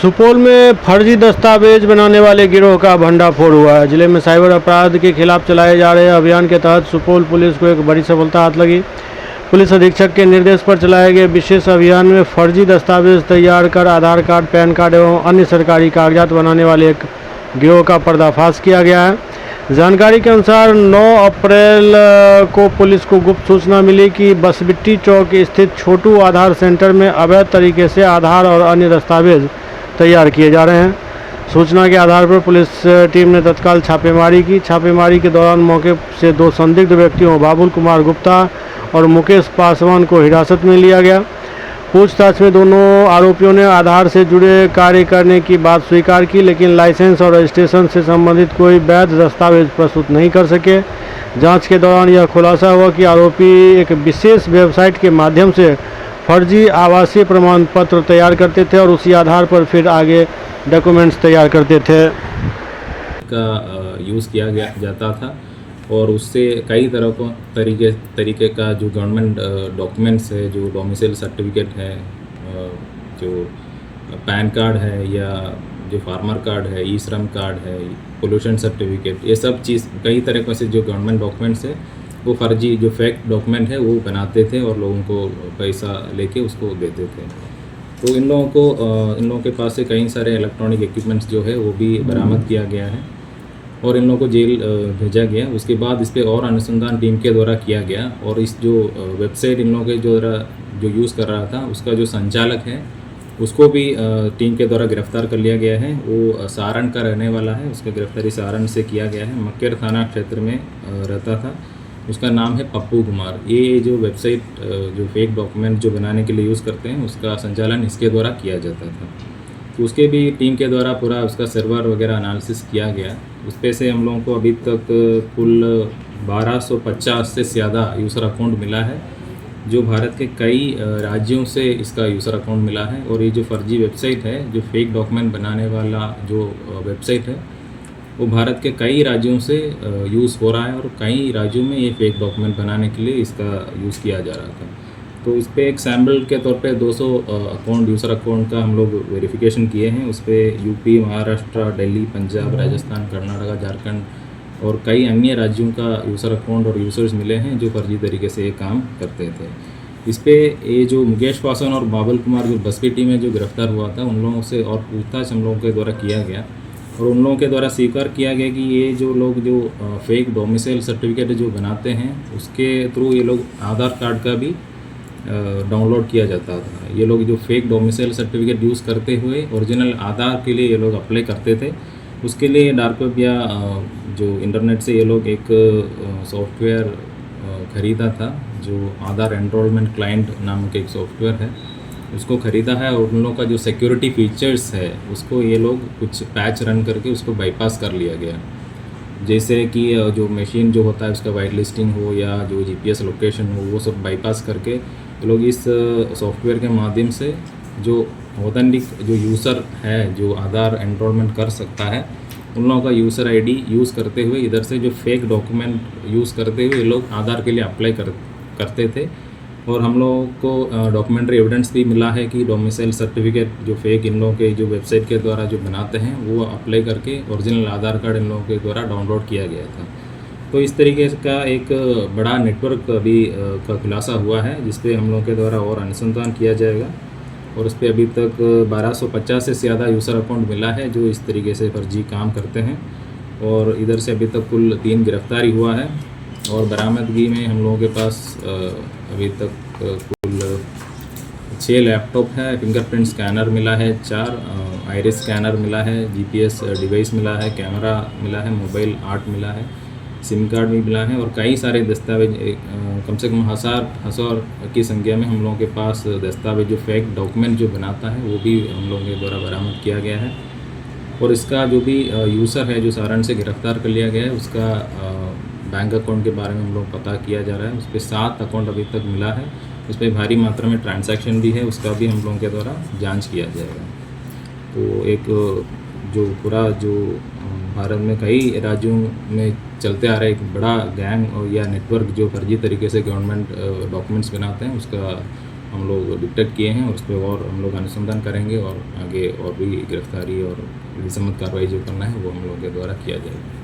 सुपौल में फर्जी दस्तावेज बनाने वाले गिरोह का भंडाफोड़ हुआ है। जिले में साइबर अपराध के खिलाफ चलाए जा रहे अभियान के तहत सुपौल पुलिस को एक बड़ी सफलता हाथ लगी। पुलिस अधीक्षक के निर्देश पर चलाए गए विशेष अभियान में फर्जी दस्तावेज तैयार कर आधार कार्ड, पैन कार्ड एवं अन्य सरकारी कागजात बनाने वाले एक गिरोह का पर्दाफाश किया गया है। जानकारी के अनुसार 9 अप्रैल को पुलिस को गुप्त सूचना मिली कि बसबिट्टी चौक स्थित छोटू आधार सेंटर में अवैध तरीके से आधार और अन्य दस्तावेज तैयार किए जा रहे हैं। सूचना के आधार पर पुलिस टीम ने तत्काल छापेमारी की। छापेमारी के दौरान मौके से 2 संदिग्ध व्यक्तियों बाबुल कुमार गुप्ता और मुकेश पासवान को हिरासत में लिया गया। पूछताछ में दोनों आरोपियों ने आधार से जुड़े कार्य करने की बात स्वीकार की, लेकिन लाइसेंस और रजिस्ट्रेशन से संबंधित कोई वैध दस्तावेज प्रस्तुत नहीं कर सके। जांच के दौरान यह खुलासा हुआ कि आरोपी एक विशेष वेबसाइट के माध्यम से फर्जी आवासीय प्रमाण पत्र तैयार करते थे और उसी आधार पर फिर आगे डॉक्यूमेंट्स तैयार करते थे का यूज़ किया जाता था और उससे कई तरह को तरीके का जो गवर्नमेंट डॉक्यूमेंट्स है, जो डोमिसाइल सर्टिफिकेट है, जो पैन कार्ड है या जो फार्मर कार्ड है, ई श्रम कार्ड है, पोल्यूशन सर्टिफिकेट, ये सब चीज़ कई तरह से जो गवर्नमेंट डॉक्यूमेंट्स है वो फर्जी जो फेक डॉक्यूमेंट है वो बनाते थे और लोगों को पैसा लेके उसको देते थे। तो इन लोगों के पास से कई सारे इलेक्ट्रॉनिक इक्विपमेंट्स जो है वो भी बरामद किया गया है और इन लोगों को जेल भेजा गया। उसके बाद इस पर और अनुसंधान टीम के द्वारा किया गया और इस जो वेबसाइट इन लोगों के जो यूज़ कर रहा था उसका जो संचालक है उसको भी टीम के द्वारा गिरफ्तार कर लिया गया है। वो सारण का रहने वाला है, उसका गिरफ्तारी सारण से किया गया है। मक्केर थाना क्षेत्र में रहता था। उसका नाम है पप्पू कुमार। ये जो वेबसाइट जो फेक डॉक्यूमेंट जो बनाने के लिए यूज़ करते हैं उसका संचालन इसके द्वारा किया जाता था। तो उसके भी टीम के द्वारा पूरा उसका सर्वर वगैरह एनालिसिस किया गया। उस पे से हम लोगों को अभी तक कुल 1250 से ज़्यादा यूज़र अकाउंट मिला है, जो भारत के कई राज्यों से इसका यूज़र अकाउंट मिला है। और ये जो फर्जी वेबसाइट है, जो फेक डॉक्यूमेंट बनाने वाला जो वेबसाइट है, वो भारत के कई राज्यों से यूज़ हो रहा है और कई राज्यों में ये फेक डॉक्यूमेंट बनाने के लिए इसका यूज़ किया जा रहा था। तो इस पर एक सैम्पल के तौर पे 200 अकाउंट यूज़र अकाउंट का हम लोग वेरिफिकेशन किए हैं। उस पर यूपी, महाराष्ट्र, दिल्ली, पंजाब, राजस्थान, कर्नाटका, झारखंड और कई अन्य राज्यों का यूज़र अकाउंट और यूज़र्स मिले हैं जो फर्जी तरीके से ये काम करते थे। इस पर ये जो मुकेश पासवान और बाबुल कुमार जो बसबिट्टी में जो गिरफ्तार हुआ था उन लोगों से और पूछताछ हम लोगों के द्वारा किया गया और उन लोगों के द्वारा स्वीकार किया गया कि ये जो लोग जो फेक डोमिसाइल सर्टिफिकेट जो बनाते हैं उसके थ्रू ये लोग आधार कार्ड का भी डाउनलोड किया जाता था। ये लोग जो फेक डोमिसाइल सर्टिफिकेट यूज़ करते हुए ओरिजिनल आधार के लिए ये लोग अप्लाई करते थे। उसके लिए डार्क वेब या जो इंटरनेट से ये लोग एक सॉफ्टवेयर ख़रीदा था, जो आधार एनरोलमेंट क्लाइंट नाम के एक सॉफ्टवेयर है, उसको ख़रीदा है और उन लोगों का जो सिक्योरिटी फीचर्स है उसको ये लोग कुछ पैच रन करके उसको बाईपास कर लिया गया। जैसे कि जो मशीन जो होता है उसका वाइट लिस्टिंग हो या जो जीपीएस लोकेशन हो, वो सब बाईपास करके ये लोग इस सॉफ्टवेयर के माध्यम से जो ऑथेंटिक जो यूज़र है जो आधार एनरोलमेंट कर सकता है उन लोगों का यूज़र आईडी यूज़ करते हुए इधर से जो फेक डॉक्यूमेंट यूज़ करते हुए ये लोग आधार के लिए अप्लाई करते थे। और हम लोगों को डॉक्यूमेंट्री एविडेंस भी मिला है कि डोमिसाइल सर्टिफिकेट जो फेक इन लोगों के जो वेबसाइट के द्वारा जो बनाते हैं वो अप्लाई करके ओरिजिनल आधार कार्ड इन लोगों के द्वारा डाउनलोड किया गया था। तो इस तरीके का एक बड़ा नेटवर्क अभी का खुलासा हुआ है जिस पे हम लोगों के द्वारा और अनुसंधान किया जाएगा और उस पर अभी तक 1250 से ज़्यादा यूज़र अकाउंट मिला है जो इस तरीके से फर्जी काम करते हैं। और इधर से अभी तक कुल 3 गिरफ्तारी हुआ है और बरामदगी में हम लोगों के पास अभी तक कुल 6 लैपटॉप है, फिंगरप्रिंट स्कैनर मिला है, 4 आइरिस स्कैनर मिला है, जीपीएस डिवाइस मिला है, कैमरा मिला है, मोबाइल 8 मिला है, सिम कार्ड भी मिला है और कई सारे दस्तावेज कम से कम हज़ार की संख्या में हम लोगों के पास दस्तावेज जो फेक डॉक्यूमेंट जो बनाता है वो भी हम लोगों के द्वारा बरामद किया गया है। और इसका जो भी यूज़र है जो सारण से गिरफ्तार कर लिया गया है उसका बैंक अकाउंट के बारे में हम लोग पता किया जा रहा है। उस पर 7 अकाउंट अभी तक मिला है, उस पर भारी मात्रा में ट्रांजैक्शन भी है, उसका भी हम लोगों के द्वारा जांच किया जाएगा। तो एक जो पूरा जो भारत में कई राज्यों में चलते आ रहा है एक बड़ा गैंग या नेटवर्क जो फर्जी तरीके से गवर्नमेंट डॉक्यूमेंट्स बनाते हैं उसका हम लोग डिटेक्ट किए हैं और उस पर और हम लोग अनुसंधान करेंगे और आगे और भी गिरफ्तारी और समझ कार्रवाई जो करना है वो हम लोग के द्वारा किया जाएगा।